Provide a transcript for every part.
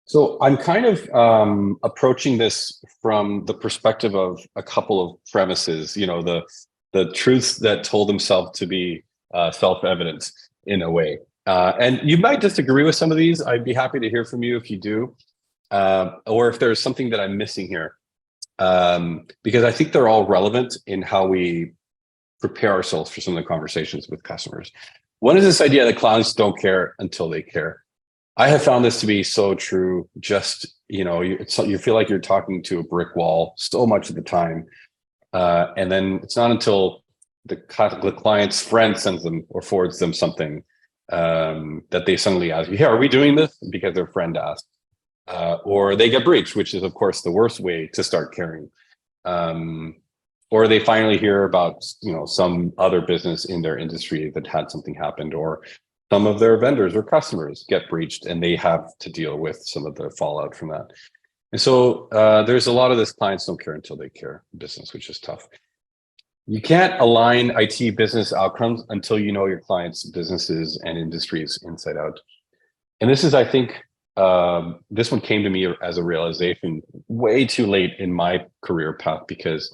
So I'm kind of approaching this from the perspective of a couple of premises. The truths that told themselves to be self-evident in a way. And you might disagree with some of these. I'd be happy to hear from you if you do, or if there's something that I'm missing here, because I think they're all relevant in how we prepare ourselves for some of the conversations with customers. One is this idea that clients don't care until they care. I have found this to be so true. Just, you feel like you're talking to a brick wall so much of the time. And then it's not until the client's friend sends them or forwards them something that they suddenly ask you, hey, are we doing this? Because their friend asked. Or they get breached, which is, of course, the worst way to start caring. Or they finally hear about, some other business in their industry that had something happened, or some of their vendors or customers get breached and they have to deal with some of the fallout from that. And so there's a lot of this clients don't care until they care business, which is tough. You can't align IT business outcomes until you know your clients' businesses and industries inside out. And this is, I think, this one came to me as a realization way too late in my career path, because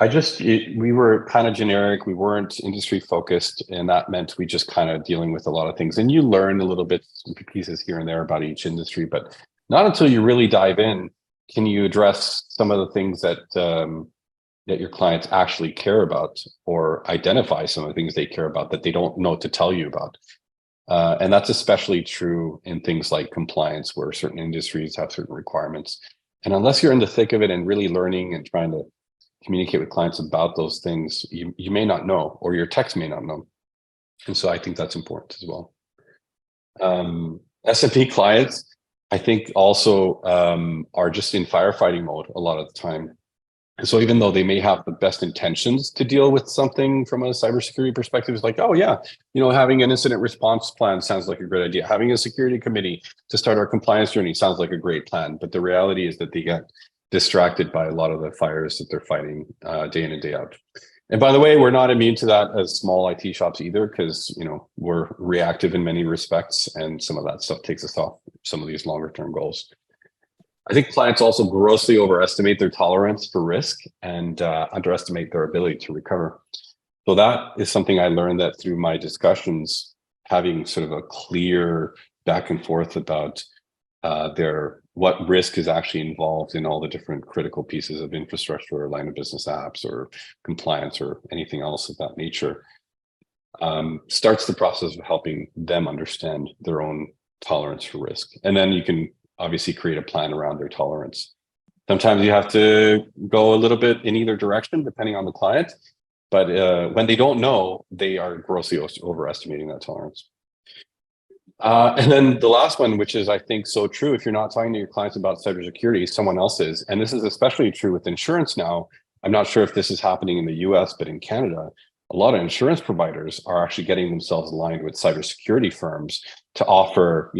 we were kind of generic. We weren't industry focused. And that meant we just kind of dealing with a lot of things. And you learn a little bit pieces here and there about each industry, but not until you really dive in can you address some of the things that your clients actually care about, or identify some of the things they care about that they don't know to tell you about. And that's especially true in things like compliance, where certain industries have certain requirements. And unless you're in the thick of it and really learning and trying to communicate with clients about those things, you may not know, or your techs may not know. And so I think that's important as well. SMB clients, I think, also are just in firefighting mode a lot of the time. And so even though they may have the best intentions to deal with something from a cybersecurity perspective, it's like, oh yeah, having an incident response plan sounds like a great idea. Having a security committee to start our compliance journey sounds like a great plan. But the reality is that they get distracted by a lot of the fires that they're fighting day in and day out. And by the way, we're not immune to that as small IT shops either, because we're reactive in many respects, and some of that stuff takes us off some of these longer term goals. I think clients also grossly overestimate their tolerance for risk and underestimate their ability to recover. So that is something I learned that through my discussions, having sort of a clear back and forth about what risk is actually involved in all the different critical pieces of infrastructure, or line of business apps, or compliance, or anything else of that nature, starts the process of helping them understand their own tolerance for risk. And then you can obviously create a plan around their tolerance. Sometimes you have to go a little bit in either direction, depending on the client. But when they don't know, they are grossly overestimating that tolerance. And then the last one, which is, I think, so true, if you're not talking to your clients about cybersecurity, someone else is. And this is especially true with insurance now. I'm not sure if this is happening in the US, but in Canada, a lot of insurance providers are actually getting themselves aligned with cybersecurity firms to offer,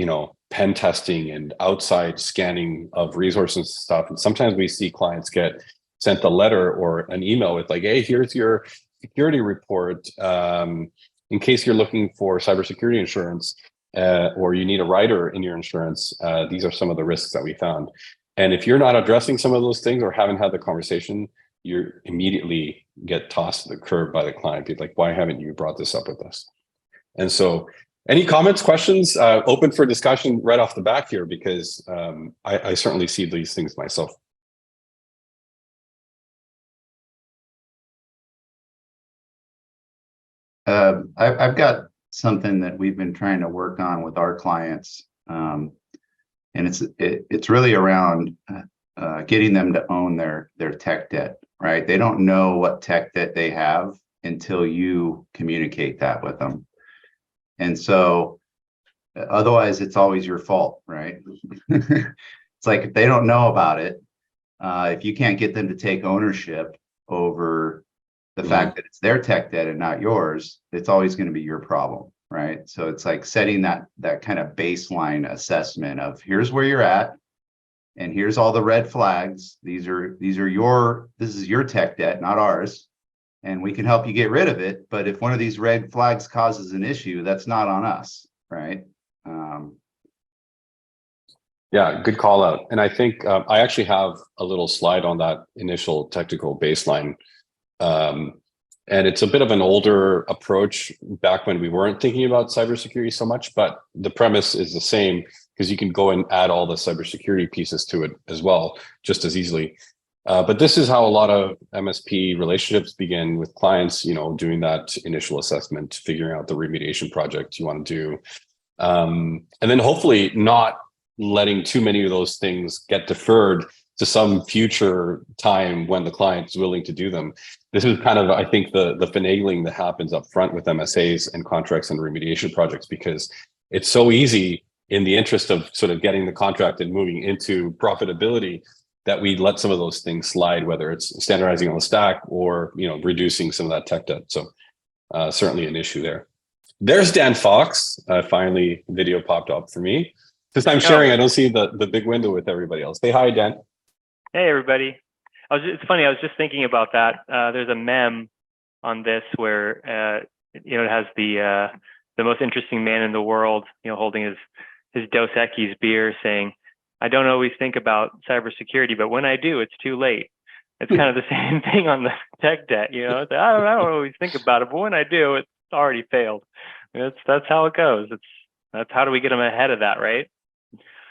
pen testing and outside scanning of resources and stuff. And sometimes we see clients get sent a letter or an email with like, hey, here's your security report in case you're looking for cybersecurity insurance. Or you need a rider in your insurance. These are some of the risks that we found. And if you're not addressing some of those things or haven't had the conversation, you immediately get tossed to the curb by the client. Be like, why haven't you brought this up with us? And so any comments, questions, open for discussion right off the bat here, because I certainly see these things myself. I've got something that we've been trying to work on with our clients, and it's really around getting them to own their tech debt. Right? They don't know what tech debt they have until you communicate that with them, and so otherwise it's always your fault, right? It's like, if they don't know about it, if you can't get them to take ownership over the fact that it's their tech debt and not yours, it's always going to be your problem, right? So it's like setting that kind of baseline assessment of, here's where you're at, and here's all the red flags. This is your tech debt, not ours, and we can help you get rid of it. But if one of these red flags causes an issue, that's not on us, right? Yeah, good call out. And I think I actually have a little slide on that initial technical baseline. Um, and it's a bit of an older approach back when we weren't thinking about cybersecurity so much, but the premise is the same because you can go and add all the cybersecurity pieces to it as well, just as easily. But this is how a lot of MSP relationships begin with clients, doing that initial assessment, figuring out the remediation project you want to do. And then hopefully not letting too many of those things get deferred to some future time when the client is willing to do them. This is kind of, I think, the finagling that happens up front with MSAs and contracts and remediation projects, because it's so easy in the interest of sort of getting the contract and moving into profitability that we let some of those things slide, whether it's standardizing on the stack or reducing some of that tech debt. So certainly an issue there. There's Dan Fox. Finally, video popped up for me. Since I'm sharing, I don't see the big window with everybody else. Say hi, Dan. Hey, everybody. It's funny. I was just thinking about that. There's a meme on this where it has the most interesting man in the world, holding his Dos Equis beer, saying, "I don't always think about cybersecurity, but when I do, it's too late." It's kind of the same thing on the tech debt. It's like, I don't always think about it, but when I do, it's already failed. That's how it goes. That's how do we get them ahead of that, right?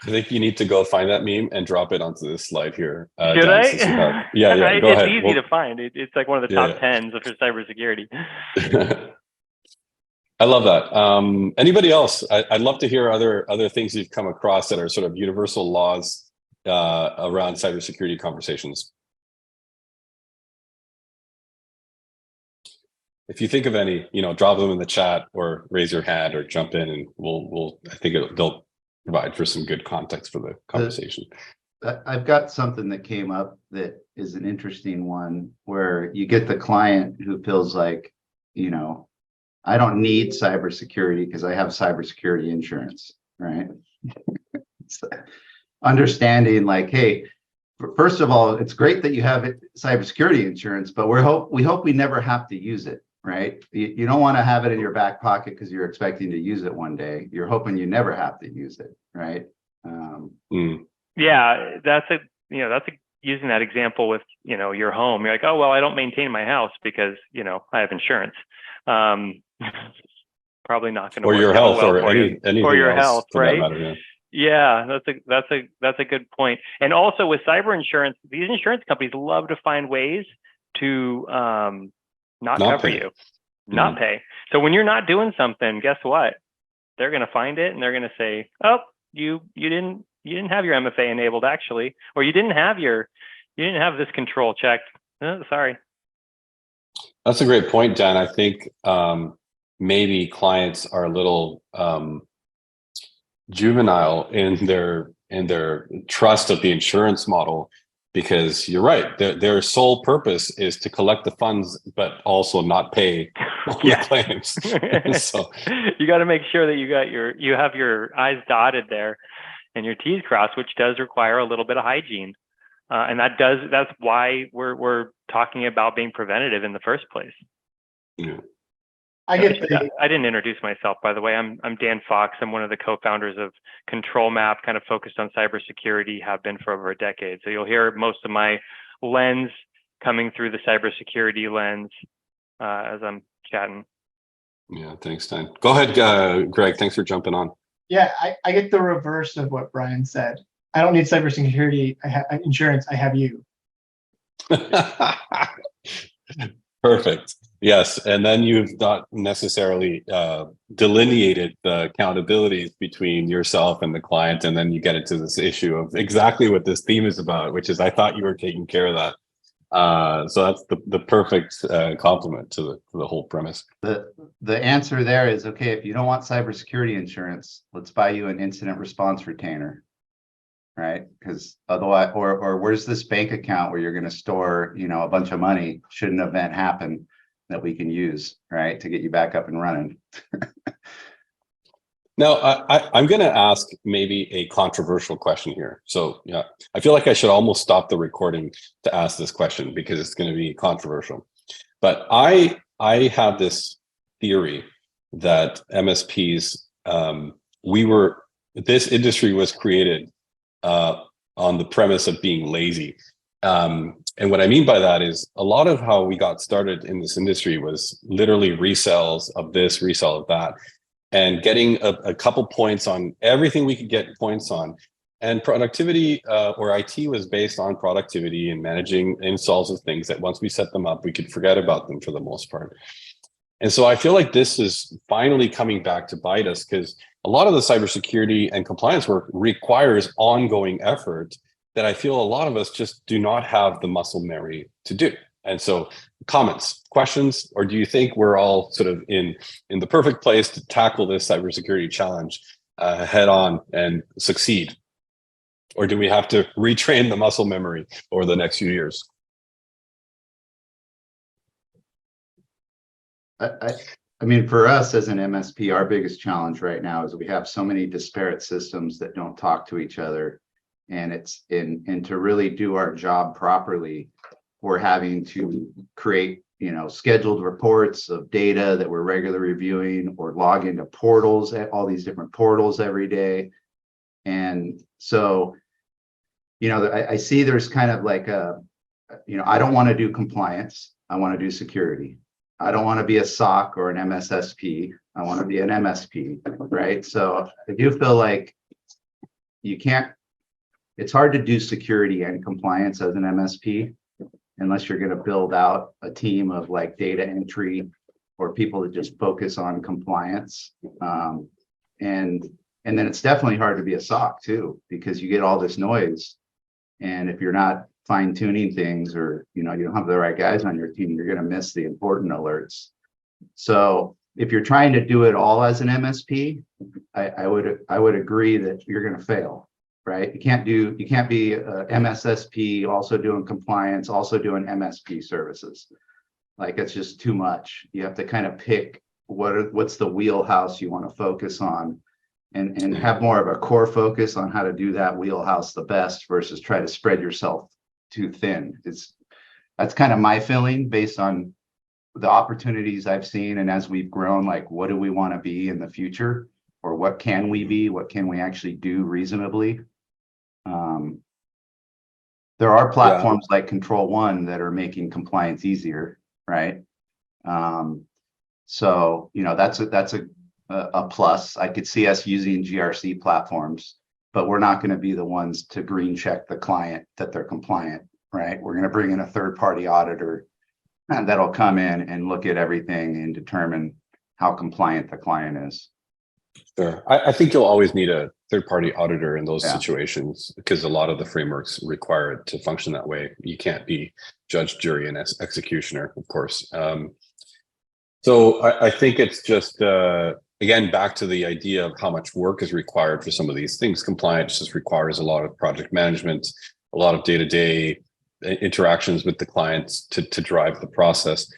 I think you need to go find that meme and drop it onto this slide here. Should Dan, I? Yeah. Go it's ahead. easy to find. It's like one of the top tens for cybersecurity. I love that. Anybody else? I'd love to hear other things you've come across that are sort of universal laws around cybersecurity conversations. If you think of any, drop them in the chat or raise your hand or jump in, and I think they'll provide for some good context for the conversation. I've got something that came up that is an interesting one, where you get the client who feels like, I don't need cybersecurity because I have cybersecurity insurance, right? Understanding like, hey, first of all, it's great that you have cybersecurity insurance, but we hope we never have to use it, right? You don't want to have it in your back pocket because you're expecting to use it one day. You're hoping you never have to use it, right? Yeah, that's using that example with your home. You're like, oh well, I don't maintain my house because I have insurance. Probably not going to or work your health well or for anything or your else health, for right? that matter, yeah, that's a good point. And also with cyber insurance, these insurance companies love to find ways to not cover pay. you, not pay. So when you're not doing something, guess what? They're going to find it and they're going to say, oh, you didn't have your MFA enabled actually, or you didn't have this control checked. Sorry. That's a great point, Dan. I think maybe clients are a little juvenile in their trust of the insurance model, because you're right, their sole purpose is to collect the funds but also not pay all the claims. So you got to make sure that you have your I's dotted there and your T's crossed, which does require a little bit of hygiene, and that's why we're talking about being preventative in the first place. Yeah. I didn't introduce myself, by the way. I'm Dan Fox. I'm one of the co-founders of Control Map, kind of focused on cybersecurity, have been for over a decade. So you'll hear most of my lens coming through the cybersecurity lens as I'm chatting. Yeah, thanks, Dan. Go ahead, Greg. Thanks for jumping on. Yeah, I get the reverse of what Brian said. I don't need cybersecurity. I have insurance. I have you. Perfect. Yes, and then you've not necessarily delineated the accountabilities between yourself and the client, and then you get into this issue of exactly what this theme is about, which is I thought you were taking care of that. So that's the perfect complement to the whole premise. The answer there is, okay, if you don't want cybersecurity insurance, let's buy you an incident response retainer, right? Because otherwise, or where's this bank account where you're going to store, a bunch of money should an event happen that we can use, right, to get you back up and running. Now, I'm going to ask maybe a controversial question here. So, yeah, I feel like I should almost stop the recording to ask this question because it's going to be controversial. But I have this theory that MSPs, this industry was created on the premise of being lazy. And what I mean by that is a lot of how we got started in this industry was literally resells of this, resell of that, and getting a couple points on everything we could get points on. And productivity or IT was based on productivity and managing installs of things that once we set them up, we could forget about them for the most part. And so I feel like this is finally coming back to bite us, because a lot of the cybersecurity and compliance work requires ongoing effort that I feel a lot of us just do not have the muscle memory to do. And so comments, questions, or do you think we're all sort of in the perfect place to tackle this cybersecurity challenge head on and succeed? Or do we have to retrain the muscle memory over the next few years? I mean, for us as an MSP, our biggest challenge right now is we have so many disparate systems that don't talk to each other. And and to really do our job properly, we're having to create, scheduled reports of data that we're regularly reviewing, or log into portals, at all these different portals every day. And so, I see there's kind of like I don't want to do compliance. I want to do security. I don't want to be a SOC or an MSSP. I want to be an MSP, right? So I do feel like it's hard to do security and compliance as an MSP unless you're going to build out a team of like data entry or people that just focus on compliance. And then it's definitely hard to be a SOC too, because you get all this noise. And if you're not fine tuning things, or you don't have the right guys on your team, you're going to miss the important alerts. So if you're trying to do it all as an MSP, I would agree that you're going to fail, right? You can't be a MSSP also doing compliance, also doing MSP services. Like, it's just too much. You have to kind of pick what's the wheelhouse you want to focus on, and have more of a core focus on how to do that wheelhouse the best versus try to spread yourself too thin. That's kind of my feeling based on the opportunities I've seen, and as we've grown, like, what do we want to be in the future, or what can we be, what can we actually do reasonably? There are platforms like Control One that are making compliance easier, right? So that's a plus. I could see us using GRC platforms, but we're not going to be the ones to green check the client that they're compliant, right? We're going to bring in a third-party auditor that'll come in and look at everything and determine how compliant the client is. Sure. I think you'll always need a third-party auditor in those situations, because a lot of the frameworks require it to function that way. You can't be judge, jury, and executioner, of course. So I think it's just, again, back to the idea of how much work is required for some of these things. Compliance just requires a lot of project management, a lot of day-to-day interactions with the clients to drive the process.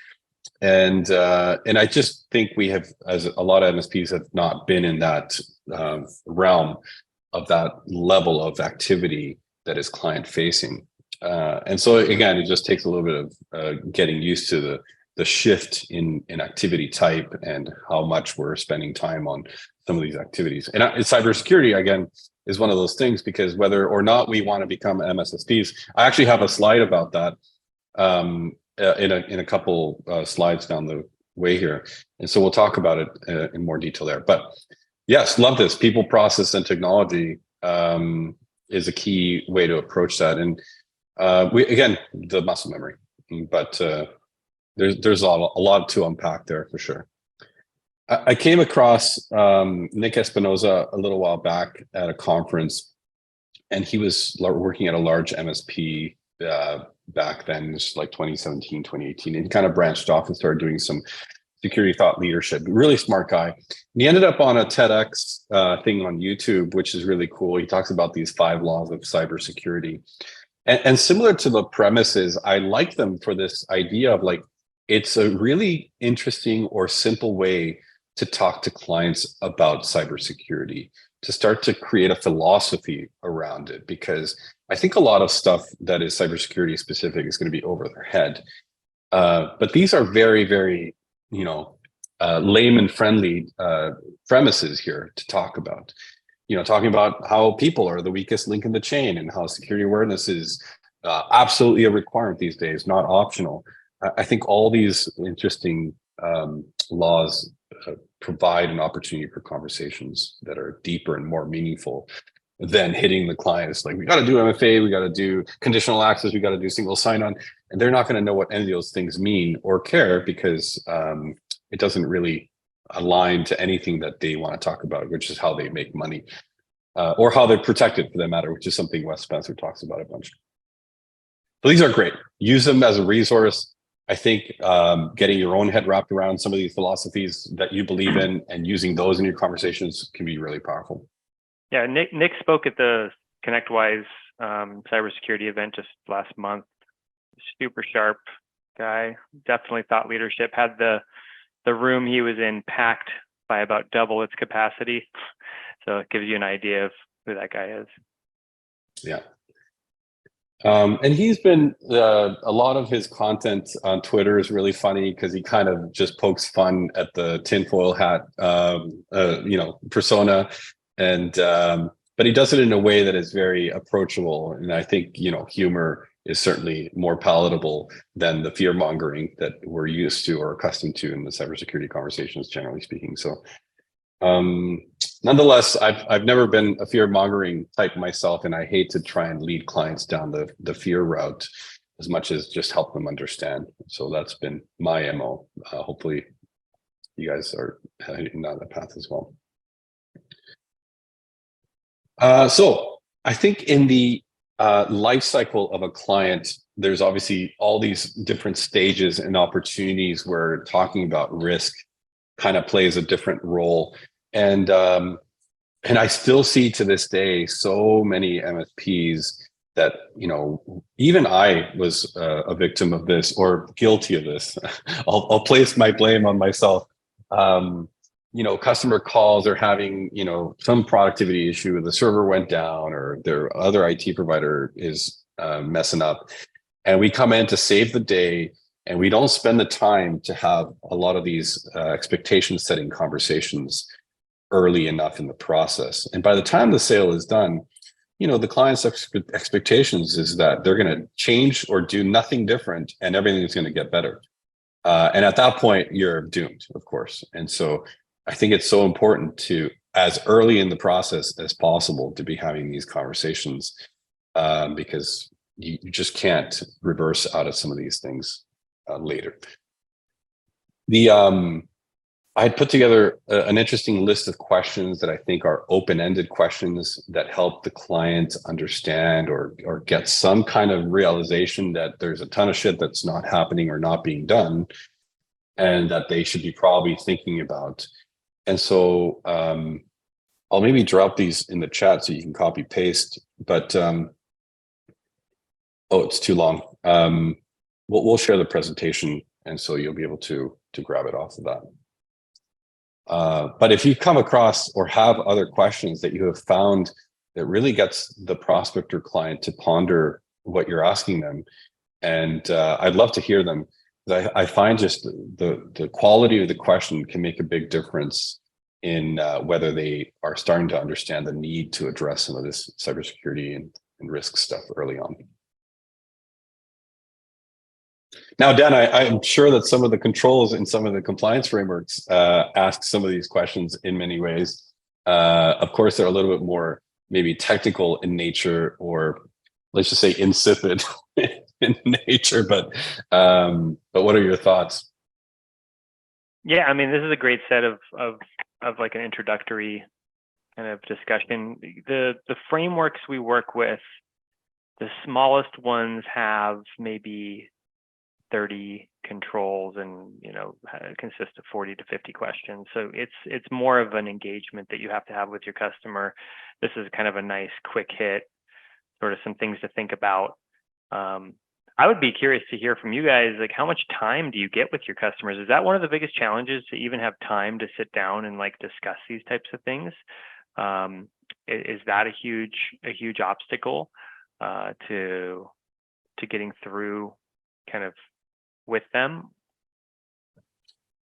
And I just think we have, as a lot of MSPs have not been in that realm of that level of activity that is client facing. And so again, it just takes a little bit of getting used to the shift in activity type and how much we're spending time on some of these activities. And cybersecurity, again, is one of those things, because whether or not we want to become MSSPs, I actually have a slide about that in a couple slides down the way here. And so we'll talk about it in more detail there. But yes, love this. People, process, and technology is a key way to approach that. And again, the muscle memory, but there's a lot to unpack there for sure. I came across Nick Espinoza a little while back at a conference, and he was working at a large MSP back then, just like 2017, 2018, and he kind of branched off and started doing some security thought leadership. Really smart guy. And he ended up on a TEDx thing on YouTube, which is really cool. He talks about these 5 laws of cybersecurity. And similar to the premises, I like them for this idea of like, it's a really interesting or simple way to talk to clients about cybersecurity, to start to create a philosophy around it, because I think a lot of stuff that is cybersecurity specific is going to be over their head. But these are very, very, layman friendly premises here to talk about. talking about how people are the weakest link in the chain and how security awareness is absolutely a requirement these days, not optional. I think all these interesting laws provide an opportunity for conversations that are deeper and more meaningful than hitting the client. It's like, we got to do MFA, we got to do conditional access, we got to do single sign-on, and they're not going to know what any of those things mean or care because it doesn't really align to anything that they want to talk about, which is how they make money or how they're protected for that matter, which is something Wes Spencer talks about a bunch. So these are great. Use them as a resource. I think getting your own head wrapped around some of these philosophies that you believe in and using those in your conversations can be really powerful. Yeah, Nick spoke at the ConnectWise cybersecurity event just last month. Super sharp guy, definitely thought leadership. Had the room he was in packed by about double its capacity. So it gives you an idea of who that guy is. Yeah. And he's been, a lot of his content on Twitter is really funny because he kind of just pokes fun at the tinfoil hat, persona. And, but he does it in a way that is very approachable. And I think, humor is certainly more palatable than the fear mongering that we're used to or accustomed to in the cybersecurity conversations, generally speaking. So, nonetheless, I've never been a fear mongering type myself, and I hate to try and lead clients down the fear route as much as just help them understand. So that's been my MO. Hopefully you guys are heading down that path as well. So I think in the life cycle of a client, there's obviously all these different stages and opportunities where talking about risk kind of plays a different role. And I still see to this day so many MSPs that, even I was a victim of this or guilty of this. I'll place my blame on myself. Customer calls are having, some productivity issue, the server went down or their other IT provider is messing up. And we come in to save the day and we don't spend the time to have a lot of these expectation setting conversations early enough in the process. And by the time the sale is done, the client's expectations is that they're going to change or do nothing different and everything is going to get better. And at that point, you're doomed, of course. And so I think it's so important to, as early in the process as possible, to be having these conversations because you just can't reverse out of some of these things later. I had put together an interesting list of questions that I think are open-ended questions that help the client understand or get some kind of realization that there's a ton of shit that's not happening or not being done and that they should be probably thinking about. And so I'll maybe drop these in the chat so you can copy paste, but it's too long. We'll share the presentation and so you'll be able to grab it off of that. But if you come across or have other questions that you have found that really gets the prospect or client to ponder what you're asking them, and I'd love to hear them. I find just the quality of the question can make a big difference in whether they are starting to understand the need to address some of this cybersecurity and risk stuff early on. Now, Dan, I'm sure that some of the controls and some of the compliance frameworks ask some of these questions in many ways. Of course, they're a little bit more maybe technical in nature, or let's just say insipid in nature. But what are your thoughts? Yeah, I mean, this is a great set of like an introductory kind of discussion. The frameworks we work with, the smallest ones have maybe 30 controls and consist of 40 to 50 questions. So it's more of an engagement that you have to have with your customer. This is kind of a nice quick hit, sort of some things to think about. I would be curious to hear from you guys, like, how much time do you get with your customers? Is that one of the biggest challenges, to even have time to sit down and like discuss these types of things? Is that a huge obstacle to getting through kind of with them?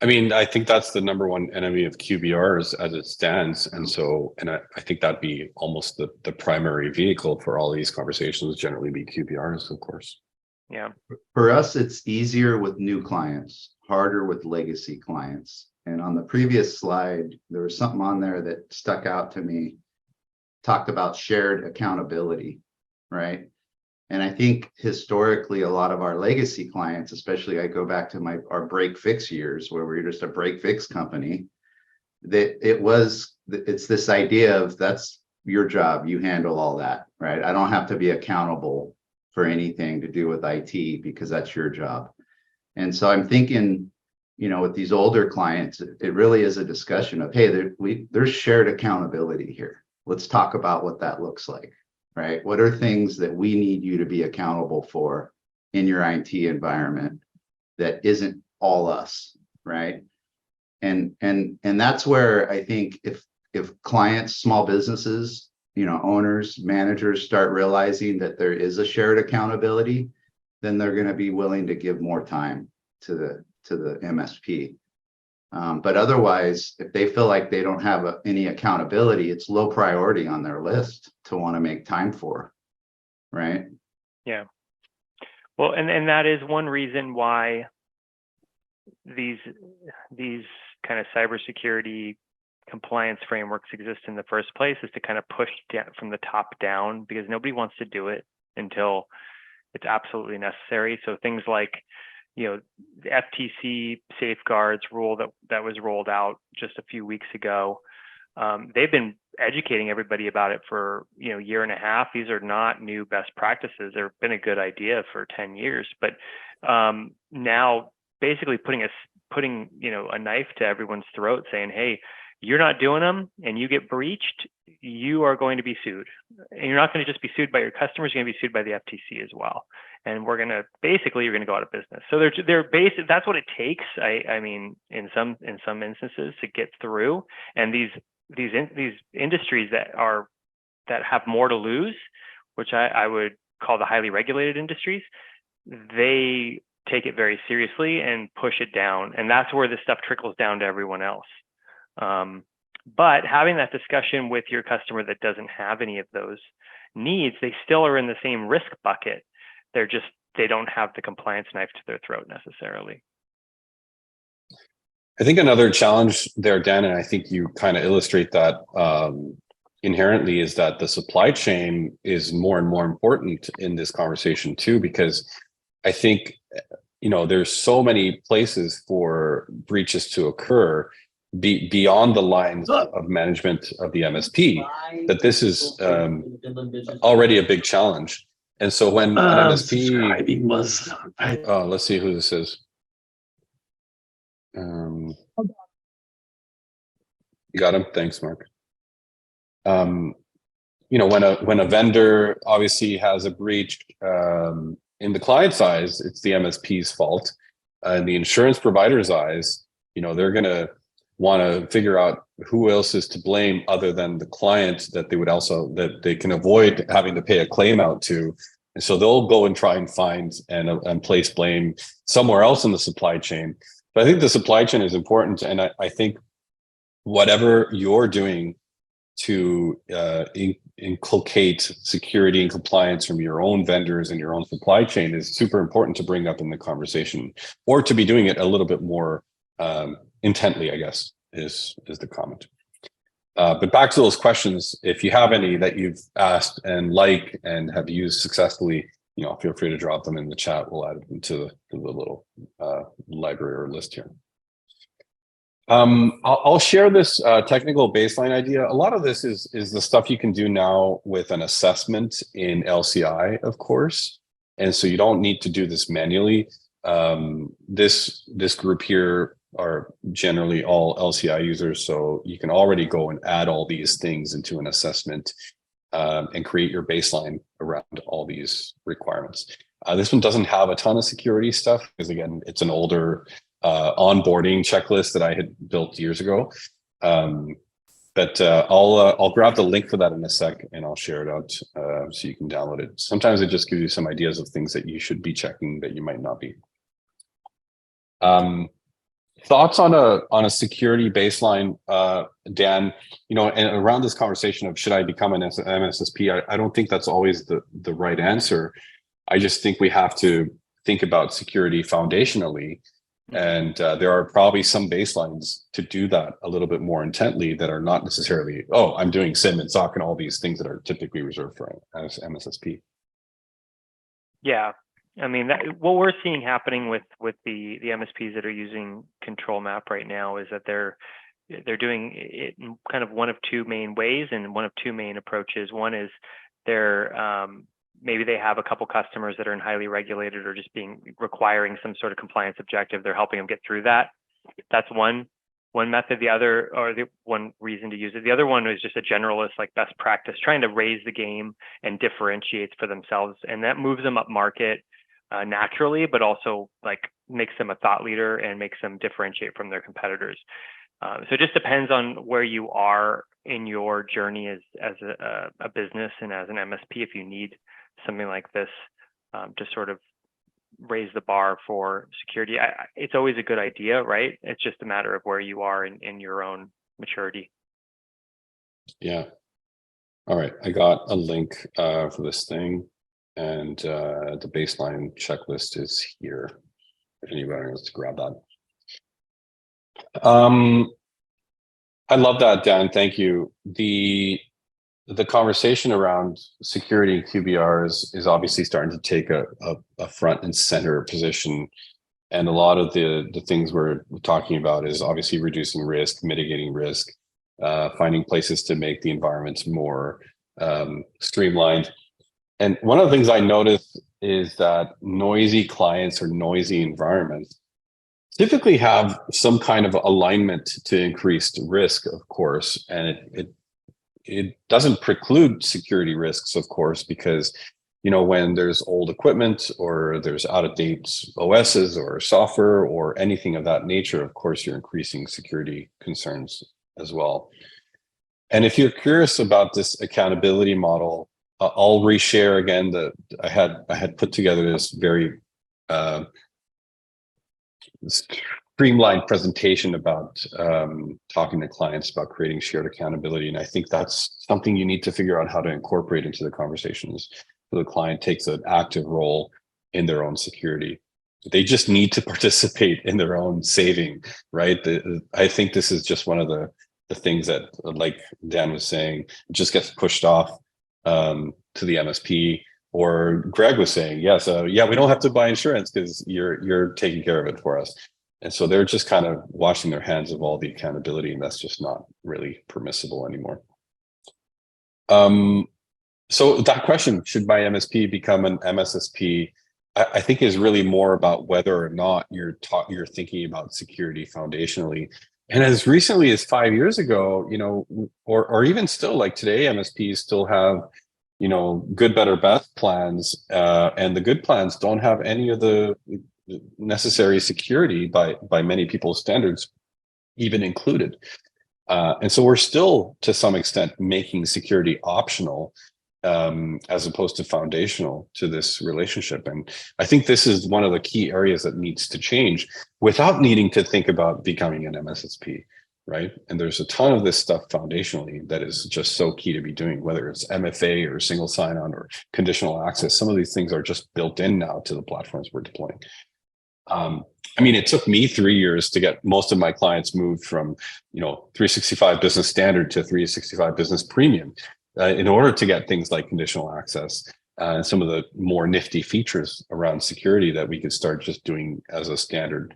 I mean, I think that's the number one enemy of QBRs as it stands. And so, and I think that'd be almost the primary vehicle for all these conversations, generally be QBRs, of course. Yeah. For us, it's easier with new clients, harder with legacy clients. And on the previous slide, there was something on there that stuck out to me, talked about shared accountability, right? And I think historically, a lot of our legacy clients, especially I go back to our break fix years where we were just a break fix company, that it's this idea of that's your job, you handle all that, right? I don't have to be accountable for anything to do with IT because that's your job. And so I'm thinking, with these older clients, it really is a discussion of, hey, there's shared accountability here. Let's talk about what that looks like. Right? What are things that we need you to be accountable for in your IT environment that isn't all us, right? And that's where I think if clients, small businesses, owners, managers start realizing that there is a shared accountability, then they're going to be willing to give more time to the MSP. But otherwise, if they feel like they don't have any accountability, it's low priority on their list to want to make time for, right? Yeah. Well, and that is one reason why these kind of cybersecurity compliance frameworks exist in the first place, is to kind of push down from the top down, because nobody wants to do it until it's absolutely necessary. So things like, the FTC safeguards rule that was rolled out just a few weeks ago. They've been educating everybody about it for year and a half. These are not new best practices. They've been a good idea for 10 years, but now basically putting a knife to everyone's throat, saying, hey, you're not doing them and you get breached, you are going to be sued. And you're not going to just be sued by your customers, you're going to be sued by the FTC as well. And you're going to go out of business. So that's what it takes. I mean, in some instances to get through. And these industries that have more to lose, which I would call the highly regulated industries, they take it very seriously and push it down. And that's where this stuff trickles down to everyone else. But having that discussion with your customer that doesn't have any of those needs, they still are in the same risk bucket. They don't have the compliance knife to their throat necessarily. I think another challenge there, Dan, and I think you kind of illustrate that inherently, is that the supply chain is more and more important in this conversation too, because I think, there's so many places for breaches to occur beyond the lines of management of the MSP, that this is already a big challenge. And so when an MSP let's see who this is. You got him. Thanks, Mark. When a vendor obviously has a breach, in the client's eyes, it's the MSP's fault. In the insurance provider's eyes, they're going to want to figure out who else is to blame other than the client that they can avoid having to pay a claim out to. And so they'll go and try and find and place blame somewhere else in the supply chain. But I think the supply chain is important. And I think whatever you're doing to inculcate security and compliance from your own vendors and your own supply chain is super important to bring up in the conversation, or to be doing it a little bit more intently, I guess, is the comment. But back to those questions, if you have any that you've asked and have used successfully, feel free to drop them in the chat. We'll add them to the little library or list here. I'll share this technical baseline idea. A lot of this is the stuff you can do now with an assessment in LCI, of course. And so you don't need to do this manually. This group here are generally all LCI users, so you can already go and add all these things into an assessment and create your baseline around all these requirements. This one doesn't have a ton of security stuff because, again, it's an older onboarding checklist that I had built years ago. But I'll grab the link for that in a sec and I'll share it out so you can download it. Sometimes it just gives you some ideas of things that you should be checking that you might not be. Thoughts on a security baseline, Dan, and around this conversation of should I become an MSSP, I don't think that's always the right answer. I just think we have to think about security foundationally. And there are probably some baselines to do that a little bit more intently that are not necessarily, oh, I'm doing SIM and SOC and all these things that are typically reserved for MSSP. Yeah, I mean, what we're seeing happening with the MSPs that are using Control Map right now is that they're doing it in kind of one of two main ways and one of two main approaches. One is they're maybe they have a couple customers that are in highly regulated or just requiring some sort of compliance objective. They're helping them get through that. That's one method. The other, or the one reason to use it. The other one is just a generalist, like best practice, trying to raise the game and differentiate for themselves, and that moves them up market naturally, but also like makes them a thought leader and makes them differentiate from their competitors. So it just depends on where you are in your journey as a business and as an MSP. If you need something like this to sort of raise the bar for security, it's always a good idea, right? It's just a matter of where you are in your own maturity. Yeah. All right. I got a link for this thing, and the baseline checklist is here. If anybody wants to grab that. I love that, Dan. Thank you. The conversation around security QBR is obviously starting to take a front and center position. And a lot of the things we're talking about is obviously reducing risk, mitigating risk, finding places to make the environments more streamlined. And one of the things I noticed is that noisy clients or noisy environments typically have some kind of alignment to increased risk, of course, and it doesn't preclude security risks, of course, because when there's old equipment or there's out-of-date OSs or software or anything of that nature, of course, you're increasing security concerns as well. And if you're curious about this accountability model, I'll reshare again that I had put together this very streamlined presentation about talking to clients about creating shared accountability. And I think that's something you need to figure out how to incorporate into the conversations so the client takes an active role in their own security. They just need to participate in their own saving, right? I think this is just one of the things that, like Dan was saying, just gets pushed off to the MSP. Or Greg was saying, yes, yeah, we don't have to buy insurance because you're taking care of it for us. And so they're just kind of washing their hands of all the accountability, and that's just not really permissible anymore. So that question, should my MSP become an MSSP, I think is really more about whether or not you're thinking about security foundationally. And as recently as 5 years ago, or even still, like today, MSPs still have good, better, best plans, and the good plans don't have any of the necessary security by many people's standards even included. And so we're still, to some extent, making security optional as opposed to foundational to this relationship. And I think this is one of the key areas that needs to change without needing to think about becoming an MSSP. Right. And there's a ton of this stuff foundationally that is just so key to be doing, whether it's MFA or single sign-on or conditional access. Some of these things are just built in now to the platforms we're deploying. I mean, it took me 3 years to get most of my clients moved from, 365 Business Standard to 365 Business Premium in order to get things like conditional access and some of the more nifty features around security that we could start just doing as a standard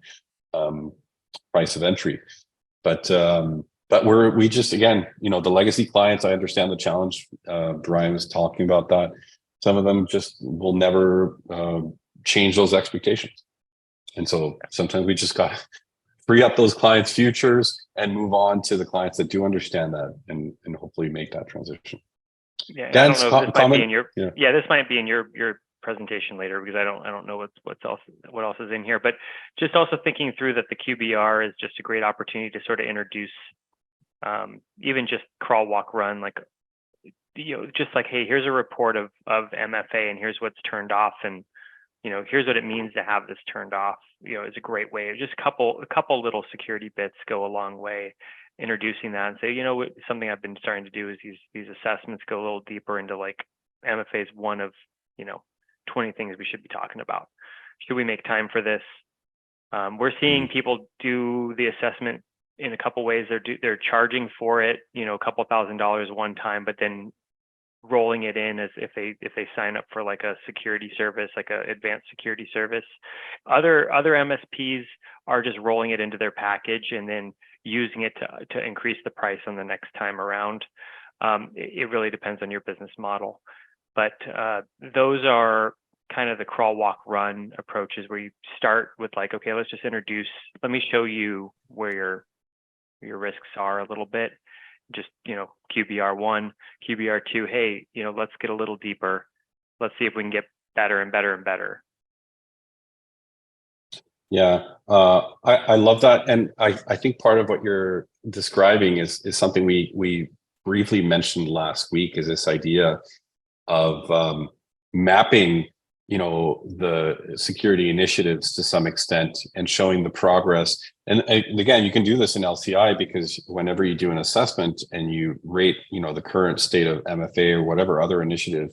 price of entry. But we just, again, the legacy clients, I understand the challenge. Brian was talking about that. Some of them just will never change those expectations. And so sometimes we just got to free up those clients' futures and move on to the clients that do understand that and hopefully make that transition. Yeah, Dan's I don't know if this might be in your this might be in your presentation later, because I don't know what else is in here. But just also thinking through that the QBR is just a great opportunity to sort of introduce even just crawl, walk, run, like just like, hey, here's a report of MFA and here's what's turned off, and here's what it means to have this turned off, is a great way. Just a couple little security bits go a long way, introducing that and say, something I've been starting to do is these assessments go a little deeper into like MFA is one of, 20 things we should be talking about. Should we make time for this? We're seeing people do the assessment in a couple ways. They're charging for it, a couple $1,000s one time, but then rolling it in as if they sign up for like a security service, like a advanced security service. Other MSPs are just rolling it into their package and then using it to increase the price on the next time around. It really depends on your business model, but those are kind of the crawl, walk, run approaches where you start with like, okay, let me show you where your risks are a little bit. Just, QBR1, QBR2, hey, let's get a little deeper. Let's see if we can get better and better and better. Yeah, I love that. And I think part of what you're describing is something we briefly mentioned last week, is this idea of mapping the security initiatives to some extent and showing the progress. And again, you can do this in LCI, because whenever you do an assessment and you rate, the current state of MFA or whatever other initiative,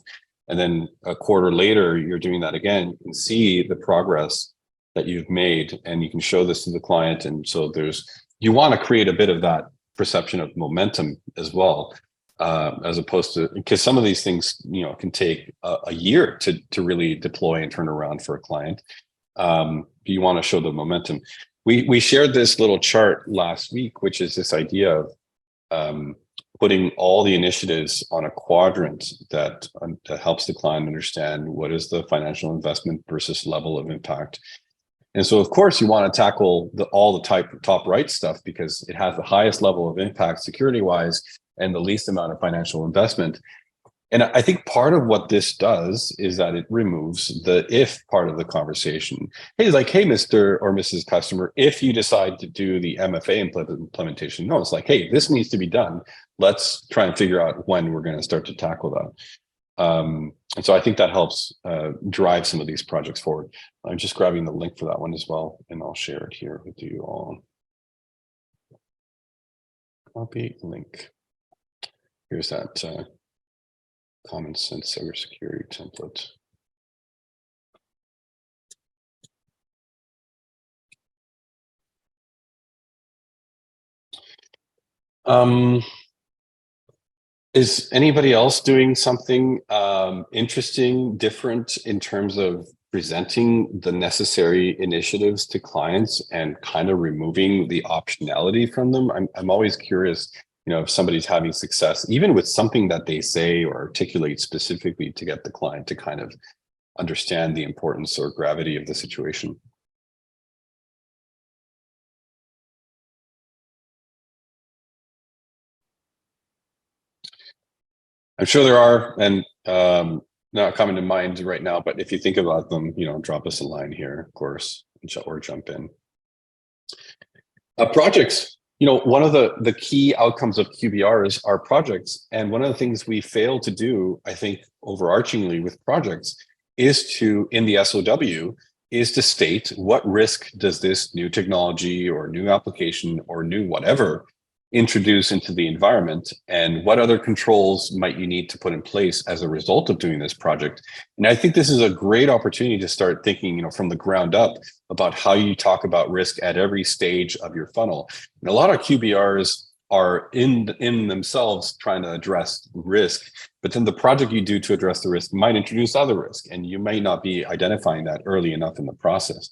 and then a quarter later, you're doing that again, you can see the progress that you've made, and you can show this to the client. And so you want to create a bit of that perception of momentum as well. As opposed to, because some of these things, can take a year to really deploy and turn around for a client. You want to show the momentum. We shared this little chart last week, which is this idea of putting all the initiatives on a quadrant that helps the client understand what is the financial investment versus level of impact. And so, of course, you want to tackle all the top right stuff, because it has the highest level of impact security-wise and the least amount of financial investment. And I think part of what this does is that it removes the if part of the conversation. Hey, it's like, hey, Mr. or Mrs. Customer, if you decide to do the MFA implementation, no, it's like, hey, this needs to be done. Let's try and figure out when we're going to start to tackle that. And so I think that helps drive some of these projects forward. I'm just grabbing the link for that one as well, and I'll share it here with you all. Copy link. Here's that common sense cybersecurity template. Is anybody else doing something interesting, different in terms of presenting the necessary initiatives to clients and kind of removing the optionality from them? I'm always curious, if somebody's having success, even with something that they say or articulate specifically to get the client to kind of understand the importance or gravity of the situation. I'm sure there are, and not coming to mind right now, but if you think about them, drop us a line here, of course, or jump in. Projects. One of the key outcomes of QBRs are projects. And one of the things we fail to do, I think, overarchingly with projects is in the SOW, is to state what risk does this new technology or new application or new whatever introduce into the environment, and what other controls might you need to put in place as a result of doing this project. And I think this is a great opportunity to start thinking, from the ground up about how you talk about risk at every stage of your funnel. And a lot of QBRs are in themselves trying to address risk, but then the project you do to address the risk might introduce other risk, and you may not be identifying that early enough in the process.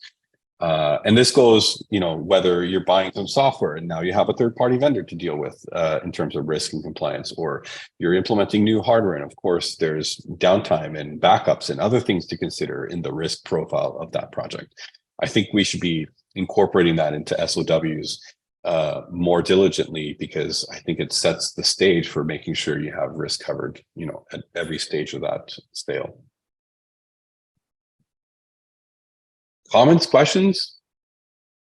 And this goes, whether you're buying some software and now you have a third-party vendor to deal with in terms of risk and compliance, or you're implementing new hardware. And of course, there's downtime and backups and other things to consider in the risk profile of that project. I think we should be incorporating that into SOWs more diligently, because I think it sets the stage for making sure you have risk covered, at every stage of that sale. Comments, questions?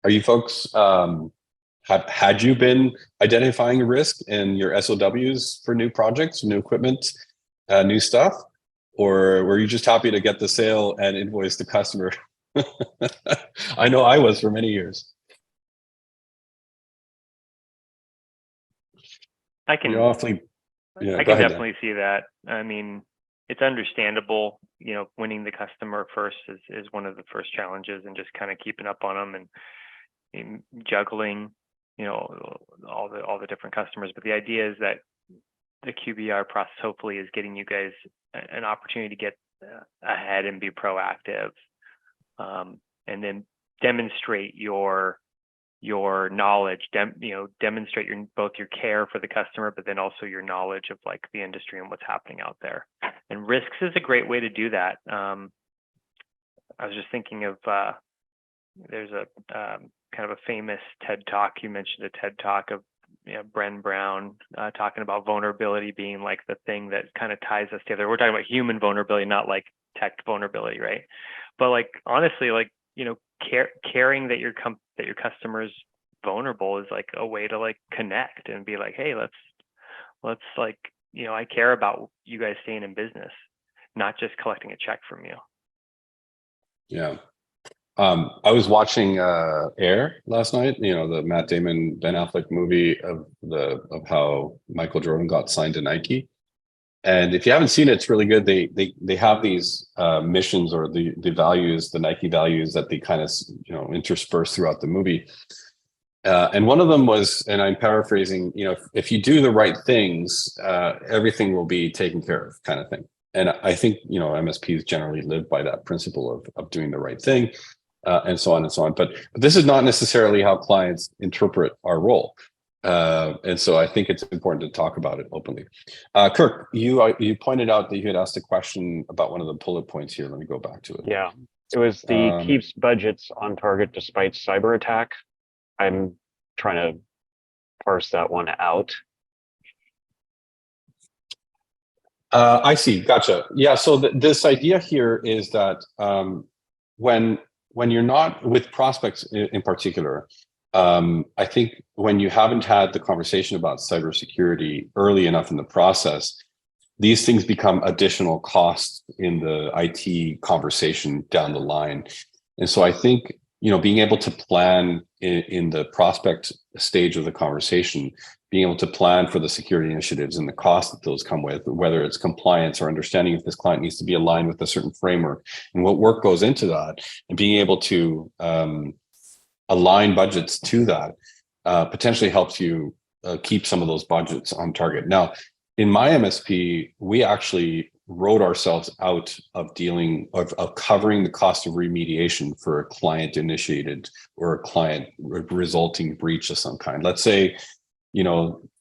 Are you folks, had you been identifying risk in your SOWs for new projects, new equipment, new stuff? or were you just happy to get the sale and invoice the customer? I know I was for many years. I can You're awfully, yeah. I Go can ahead, Dan. definitely see that. I mean, it's understandable, you know, winning the customer first is one of the first challenges, and just kind of keeping up on them and juggling, you know, all the different customers. But the idea is that the QBR process hopefully is getting you guys an opportunity to get ahead and be proactive, and then demonstrate your knowledge, demonstrate both your care for the customer, but then also your knowledge of like the industry and what's happening out there. And risks is a great way to do that. I was just thinking of there's a kind of a famous TED talk. You mentioned a TED talk of Bren Brown talking about vulnerability being like the thing that kind of ties us together. We're talking about human vulnerability, not like tech vulnerability, right? But like honestly, like caring that your customer's vulnerable is like a way to like connect and be like, hey, let's like, I care about you guys staying in business, not just collecting a check from you. Yeah. I was watching Air last night, the Matt Damon, Ben Affleck movie of how Michael Jordan got signed to Nike. And if you haven't seen it, it's really good. They have these missions, or the values, the Nike values, that they kind of intersperse throughout the movie. And one of them was, and I'm paraphrasing, if you do the right things, everything will be taken care of, kind of thing. And I think MSPs generally live by that principle of doing the right thing, and so on and so on. But this is not necessarily how clients interpret our role. And so I think it's important to talk about it openly. Kirk, you pointed out that you had asked a question about one of the bullet points here. Let me go back to it. Yeah, it was the keeps budgets on target despite cyber attack. I'm trying to parse that one out. I see. Gotcha. Yeah. So this idea here is that when you're not with prospects in particular, I think when you haven't had the conversation about cybersecurity early enough in the process, these things become additional costs in the IT conversation down the line. And so I think, being able to plan in the prospect stage of the conversation, being able to plan for the security initiatives and the costs that those come with, whether it's compliance or understanding if this client needs to be aligned with a certain framework and what work goes into that, and being able to align budgets to that potentially helps you keep some of those budgets on target. Now, in my MSP, we actually wrote ourselves out of covering the cost of remediation for a client initiated or a client resulting breach of some kind. Let's say,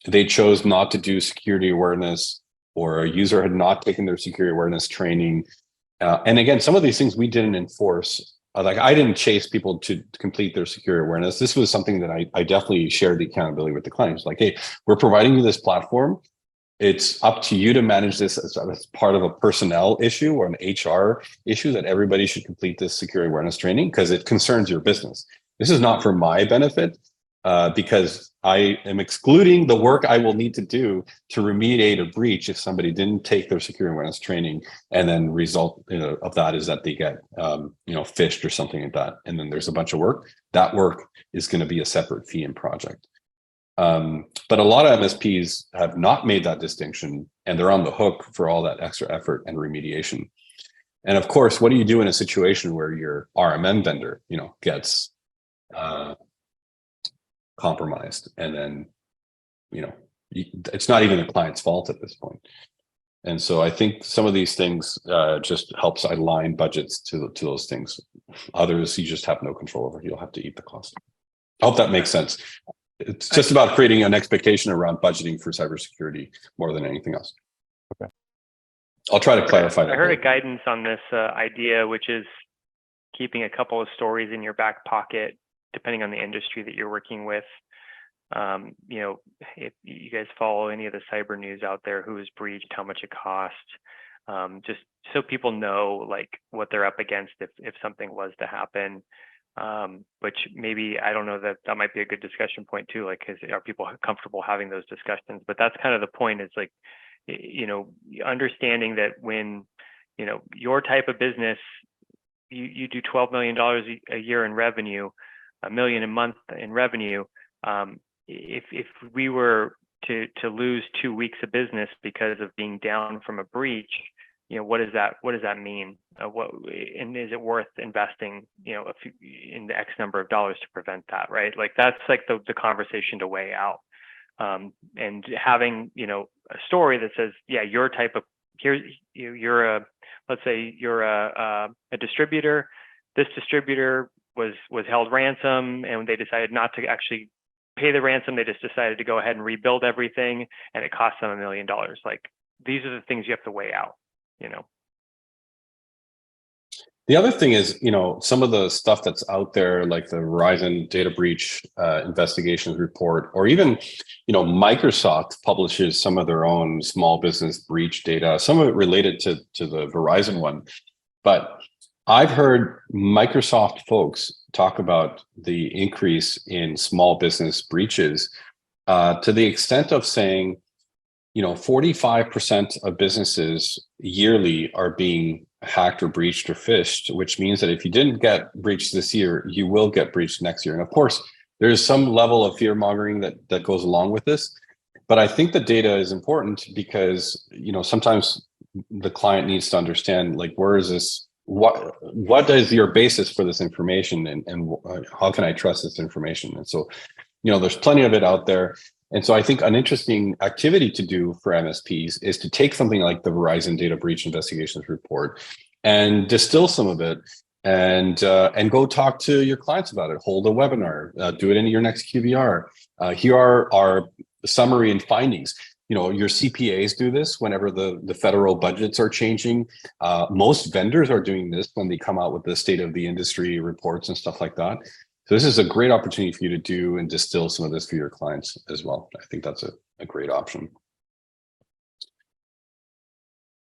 they chose not to do security awareness, or a user had not taken their security awareness training. And again, some of these things we didn't enforce. Like, I didn't chase people to complete their security awareness. This was something that I definitely shared the accountability with the clients. Like, hey, we're providing you this platform. It's up to you to manage this as part of a personnel issue or an HR issue, that everybody should complete this security awareness training because it concerns your business. This is not for my benefit, because I am excluding the work I will need to do to remediate a breach if somebody didn't take their security awareness training, and then result of that is that they get phished or something like that, and then there's a bunch of work. That work is going to be a separate fee and project. But a lot of MSPs have not made that distinction, and they're on the hook for all that extra effort and remediation. And of course, what do you do in a situation where your RMM vendor, gets compromised, and then, it's not even the client's fault at this point. And so I think some of these things just helps align budgets to those things. Others you just have no control over. You'll have to eat the cost. I hope that makes sense. It's just about creating an expectation around budgeting for cybersecurity more than anything else. Okay. I'll try to clarify that. I heard a guidance on this idea, which is keeping a couple of stories in your back pocket, depending on the industry that you're working with. If you guys follow any of the cyber news out there, who was breached, how much it cost, just so people know like what they're up against if something was to happen. Which maybe, I don't know, that might be a good discussion point too. Like, are people comfortable having those discussions? But that's kind of the point, is like, understanding that when, your type of business, you do $12 million a year in revenue, $1 million a month in revenue. If we were to lose 2 weeks of business because of being down from a breach, what does that mean? And is it worth investing, in the X number of dollars to prevent that, right? Like that's like the conversation to weigh out. And having, a story that says, yeah, your type of, let's say you're a distributor. This distributor was held ransom, and they decided not to actually pay the ransom. They just decided to go ahead and rebuild everything, and it cost them $1 million. Like these are the things you have to weigh out. The other thing is, some of the stuff that's out there, like the Verizon data breach investigations report, or even, Microsoft publishes some of their own small business breach data, some of it related to the Verizon one. But I've heard Microsoft folks talk about the increase in small business breaches to the extent of saying, 45% of businesses yearly are being hacked or breached or phished, which means that if you didn't get breached this year, you will get breached next year. And of course, there's some level of fear mongering that goes along with this. But I think the data is important because, sometimes the client needs to understand, like, where is this? What is your basis for this information, and how can I trust this information? And so, there's plenty of it out there. And so I think an interesting activity to do for MSPs is to take something like the Verizon data breach investigations report and distill some of it and go talk to your clients about it. Hold a webinar, do it in your next QBR. Here are our summary and findings. Your CPAs do this whenever the federal budgets are changing. Most vendors are doing this when they come out with the state of the industry reports and stuff like that. So this is a great opportunity for you to do and distill some of this for your clients as well. I think that's a great option.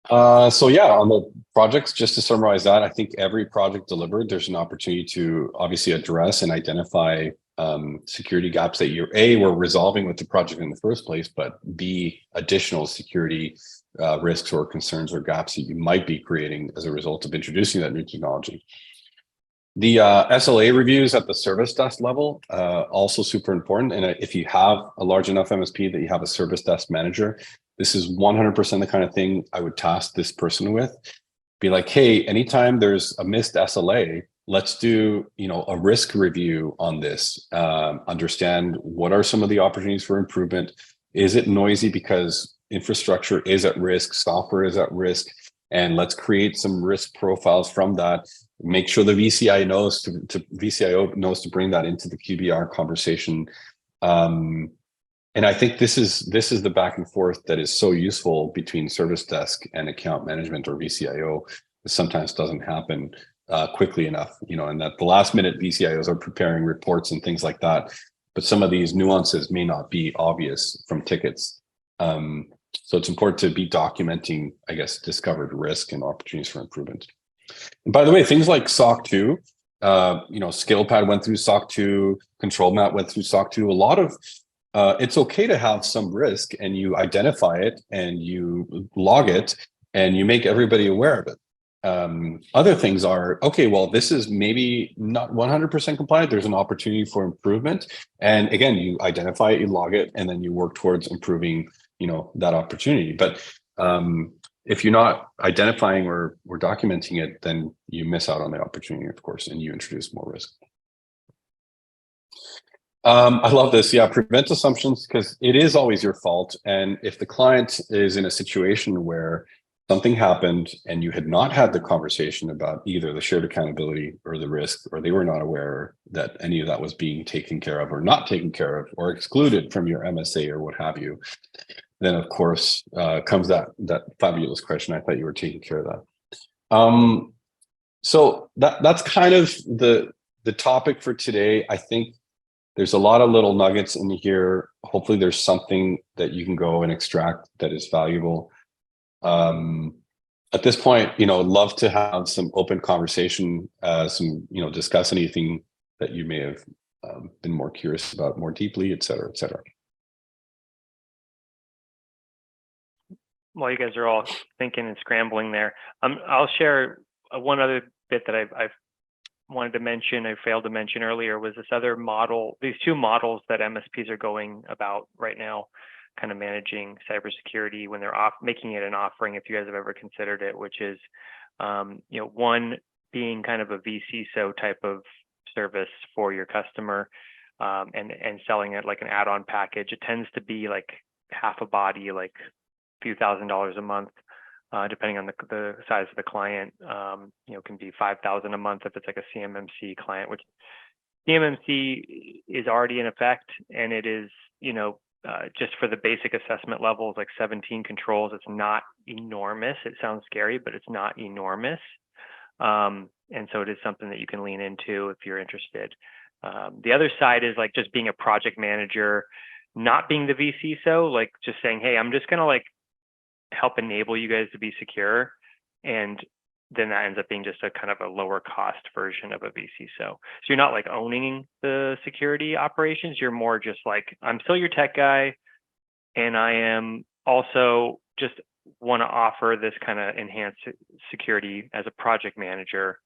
So yeah, on the projects, just to summarize that, I think every project delivered, there's an opportunity to obviously address and identify security gaps that were resolving with the project in the first place, but B, additional security risks or concerns or gaps that you might be creating as a result of introducing that new technology. The SLA reviews at the service desk level, also super important. And if you have a large enough MSP that you have a service desk manager, this is 100% the kind of thing I would task this person with. Be like, hey, anytime there's a missed SLA, let's do a risk review on this. Understand what are some of the opportunities for improvement. Is it noisy because infrastructure is at risk, software is at risk, and let's create some risk profiles from that. Make sure the VCIO knows to bring that into the QBR conversation. And I think this is the back and forth that is so useful between service desk and account management or VCIO. It sometimes doesn't happen quickly enough, and that the last minute VCIOs are preparing reports and things like that. But some of these nuances may not be obvious from tickets. So it's important to be documenting, I guess, discovered risk and opportunities for improvement. And by the way, things like SOC 2, ScalePad went through SOC 2, Control Map went through SOC 2. A lot of it's okay to have some risk, and you identify it and you log it and you make everybody aware of it. Other things are, okay, well, this is maybe not 100% compliant. There's an opportunity for improvement. And again, you identify it, you log it, and then you work towards improving, that opportunity. But if you're not identifying or documenting it, then you miss out on the opportunity, of course, and you introduce more risk. I love this. Yeah, prevent assumptions, because it is always your fault. And if the client is in a situation where something happened and you had not had the conversation about either the shared accountability or the risk, or they were not aware that any of that was being taken care of or not taken care of or excluded from your MSA or what have you, then of course comes that fabulous question. I thought you were taking care of that. So that's kind of the topic for today. I think there's a lot of little nuggets in here. Hopefully there's something that you can go and extract that is valuable. At this point, I'd love to have some open conversation, discuss anything that you may have been more curious about more deeply, et cetera, et cetera. while you guys are all thinking and scrambling there, I'll share one other bit that I've wanted to mention, I failed to mention earlier, was this other model, these two models that MSPs are going about right now, kind of managing cybersecurity when they're making it an offering, if you guys have ever considered it, which is, one being kind of a vCISO type of service for your customer, and selling it like an add-on package. It tends to be like half a body, like a few $1,000s a month, depending on the size of the client. Can be 5,000 a month if it's like a CMMC client, which CMMC is already in effect, and it is, just for the basic assessment levels, like 17 controls. It's not enormous. It sounds scary, but it's not enormous. And so it is something that you can lean into if you're interested. The other side is like just being a project manager, not being the vCISO, like just saying, hey, I'm just going to like help enable you guys to be secure. And then that ends up being just a kind of a lower cost version of a vCISO. So you're not like owning the security operations. You're more just like, I'm still your tech guy, and I am also just want to offer this kind of enhanced security as a project manager,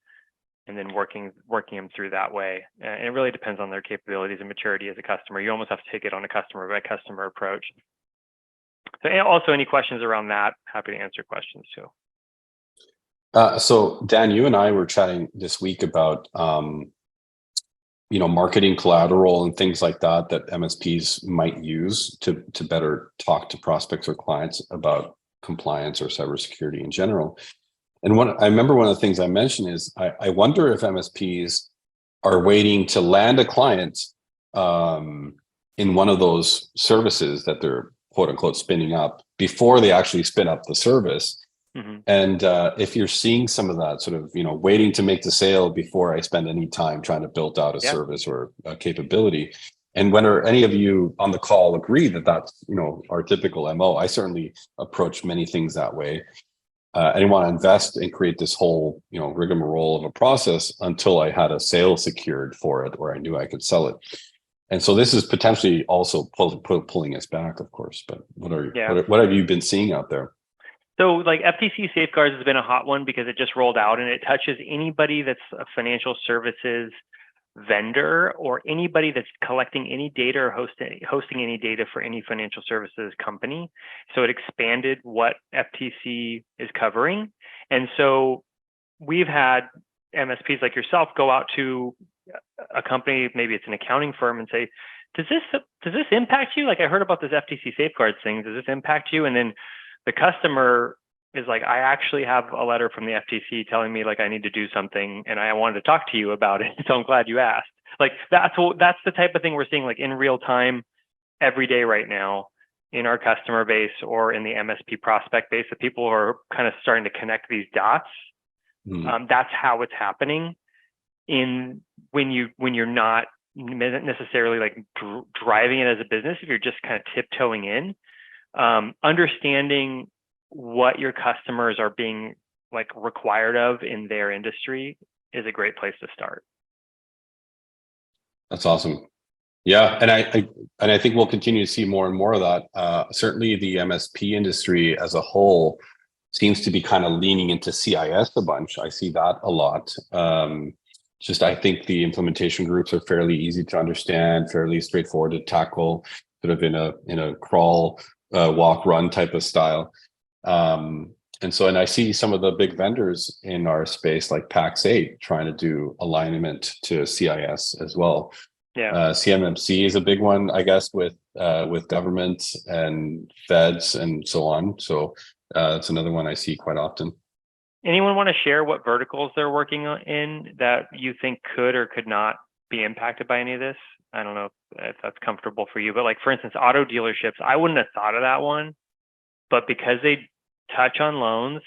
and then working them through that way. And it really depends on their capabilities and maturity as a customer. You almost have to take it on a customer by customer approach. So also any questions around that, happy to answer questions too. So Dan, you and I were chatting this week about, marketing collateral and things like that MSPs might use to better talk to prospects or clients about compliance or cybersecurity in general. And I remember one of the things I mentioned is I wonder if MSPs are waiting to land a client in one of those services that they're quote unquote spinning up before they actually spin up the service. Mm-hmm. And if you're seeing some of that sort of, waiting to make the sale before I spend any time trying to build out a service or a capability. And whether any of you on the call agree that that's, our typical MO, I certainly approach many things that way. I didn't want to invest and create this whole, rigmarole of a process until I had a sale secured for it, where I knew I could sell it. And so this is potentially also pulling us back, of course. But what have you been seeing out there? So like FTC Safeguards has been a hot one because it just rolled out, and it touches anybody that's a financial services vendor or anybody that's collecting any data or hosting any data for any financial services company. So it expanded what FTC is covering. And so we've had MSPs like yourself go out to a company, maybe it's an accounting firm, and say, does this impact you? Like, I heard about this FTC Safeguards thing. Does this impact you? And then the customer is like, I actually have a letter from the FTC telling me like I need to do something, and I wanted to talk to you about it. So I'm glad you asked. Like that's the type of thing we're seeing like in real time every day right now in our customer base or in the MSP prospect base, that people are kind of starting to connect these dots. That's how it's happening when you're not necessarily like driving it as a business. If you're just kind of tiptoeing in, understanding what your customers are being like required of in their industry is a great place to start. That's awesome. Yeah, and I think we'll continue to see more and more of that. Certainly, the MSP industry as a whole seems to be kind of leaning into CIS a bunch. I see that a lot. I think the implementation groups are fairly easy to understand, fairly straightforward to tackle, sort of in a crawl, walk, run type of style. And I see some of the big vendors in our space like Pax8 trying to do alignment to CIS as well. Yeah. CMMC is a big one, I guess, with government and feds and so on. So that's another one I see quite often. Anyone want to share what verticals they're working in that you think could or could not be impacted by any of this? I don't know if that's comfortable for you, but like, for instance, auto dealerships, I wouldn't have thought of that one, but because they touch on loans,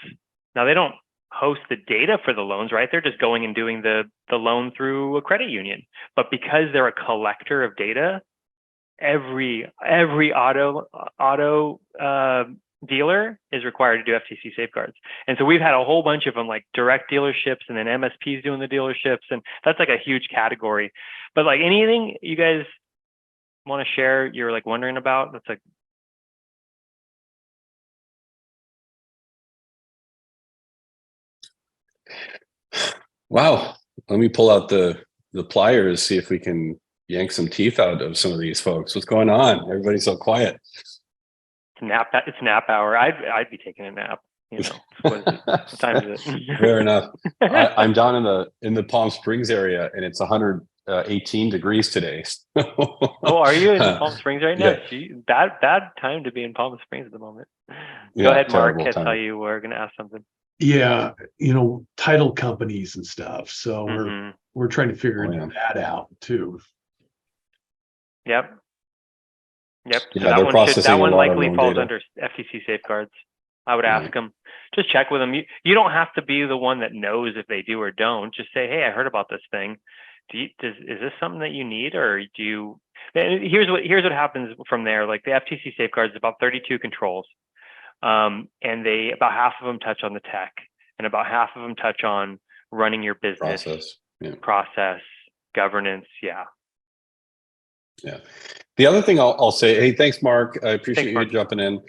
now they don't host the data for the loans, right? They're just going and doing the loan through a credit union. But because they're a collector of data, every auto dealer is required to do FTC safeguards. And so we've had a whole bunch of them, like direct dealerships and then MSPs doing the dealerships. And that's like a huge category. But like, anything you guys want to share, you're like wondering about, that's like Wow. Let me pull out the pliers, see if we can yank some teeth out of some of these folks. What's going on? Everybody's so quiet. It's nap hour. I'd be taking a nap. You know, what is it? What time is it? Fair enough. I'm down in the Palm Springs area, and it's 118 degrees today. Oh, are you in Palm Springs right now? Yeah. Gee, bad time to be in Palm Springs at the moment. Yeah, Go ahead, Mark. terrible I saw time. you were going to ask something. Yeah, title companies and stuff. So Mhm. we're trying to figure Oh, yeah. that out too. Yep. So Yeah, they're processing that a one lot of likely known falls data. under FTC safeguards. I would Right. ask them. Just check with them. You don't have to be the one that knows if they do or don't. Just say, hey, I heard about this thing. Is this something that you need, or do you? And here's what happens from there. Like the FTC safeguards is about 32 controls, and about half of them touch on the tech, and about half of them touch on running your business process, governance. Yeah. The other thing I'll say, hey, thanks, Mark. I appreciate Thanks, you Mark. jumping in.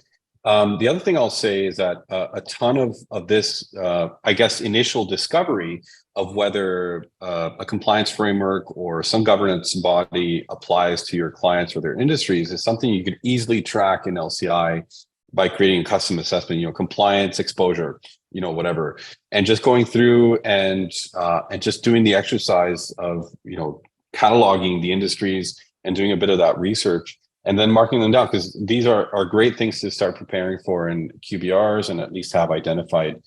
The other thing I'll say is that a ton of this, I guess, initial discovery of whether a compliance framework or some governance body applies to your clients or their industries is something you could easily track in LCI by creating a custom assessment, compliance, exposure, whatever, and just going through and just doing the exercise of, cataloging the industries and doing a bit of that research and then marking them down, because these are great things to start preparing for in QBRs and at least have identified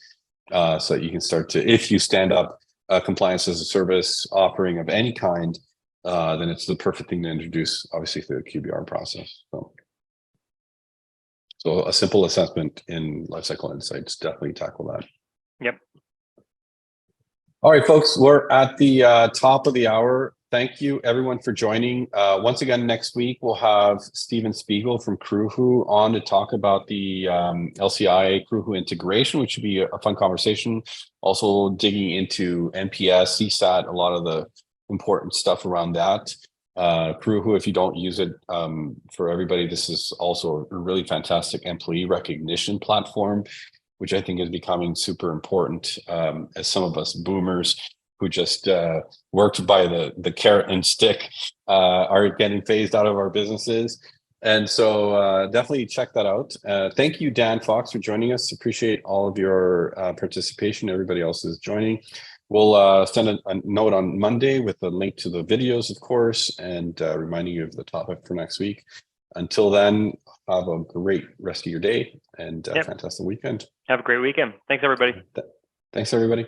so that you can start to, if you stand up a compliance as a service offering of any kind, then it's the perfect thing to introduce, obviously, through the QBR process. So a simple assessment in Lifecycle Insights definitely tackle that. Yep. All right, folks, we're at the top of the hour. Thank you, everyone, for joining. Once again, next week, we'll have Steven Spiegel from Crewwho on to talk about the LCI Crewwho integration, which should be a fun conversation. Also digging into NPS, CSAT, a lot of the important stuff around that. Crewwho, if you don't use it, for everybody, this is also a really fantastic employee recognition platform, which I think is becoming super important as some of us boomers who just worked by the carrot and stick are getting phased out of our businesses. And so definitely check that out. Thank you, Dan Fox, for joining us. Appreciate all of your participation. Everybody else is joining. We'll send a note on Monday with a link to the videos, of course, and reminding you of the topic for next week. Until then, have a great rest of your day and fantastic weekend. Have a great weekend. Thanks, everybody. Thanks, everybody.